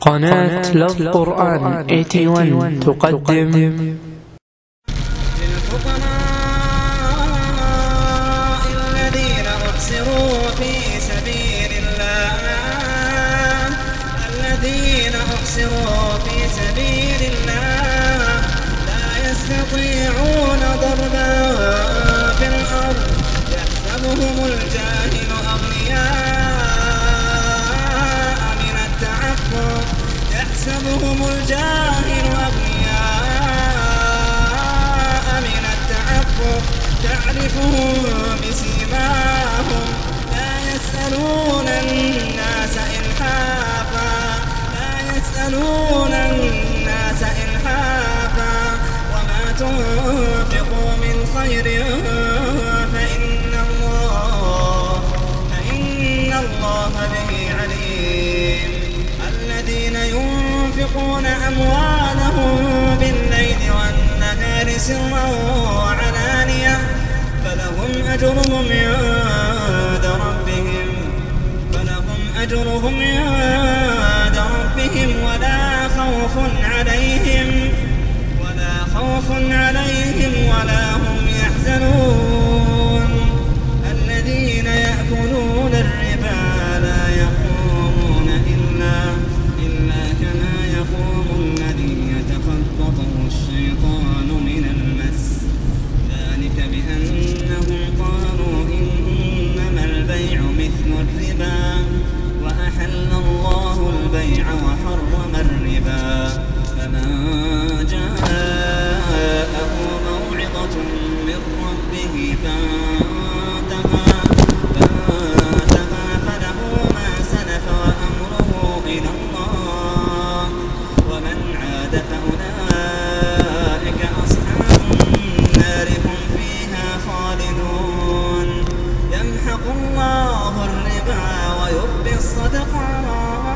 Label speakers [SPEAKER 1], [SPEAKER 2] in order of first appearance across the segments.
[SPEAKER 1] قناة لف قرآن 81 تقدم
[SPEAKER 2] للفقراء الذين أحصروا في سبيل الله لا يستطيعون ضربا في الأرض يحسبهم الجاهل أغنياء من التعفف تعرفهم بسيماهم لا يسألون الناس إلحافا وما تنفقوا من خير فإن الله به عليم. الذين ينفقون أموالهم بالليل والنهار سرا وعلانية فلهم أجرهم عند ربهم ولا خوف عليهم ولا هم يحزنون. الذين يأكلون الربا لا يقومون إلا كما يقوم الذي يتخبطه الشيطان من المس ذلك بأنهم قالوا إنما البيع مثل الربا وأحل الله البيع وحرم الربا. فمن جاءه موعظة من ربه فانتهى فله ما سلف وأمره إلى الله ومن عاد فأولئك أصحاب النار هم فيها خالدون. يمحق الله الربا ويربي الصدقات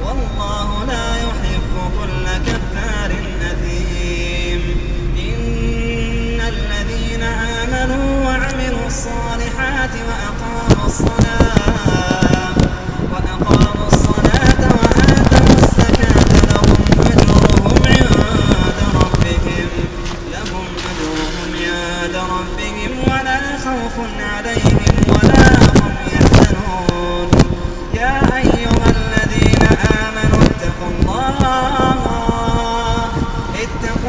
[SPEAKER 2] والله لا يحب كل كفار أثيم. إن الذين آمنوا وعملوا الصالحات وأقاموا الصلاة وآتوا الزكاة لهم أجرهم عند ربهم ولا خوف عليهم ولا هم يحزنون. يا أيها الذين آمنوا اتقوا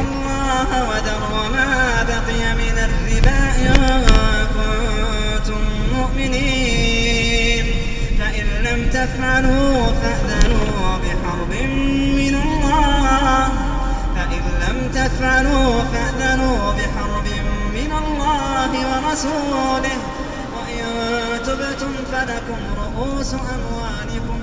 [SPEAKER 2] الله وذروا ما بقي من الربا إن كنتم مؤمنين. فإن لم تفعلوا فأذنوا بحرب من الله ورسوله وإن تبتم فلكم رؤوس أموالكم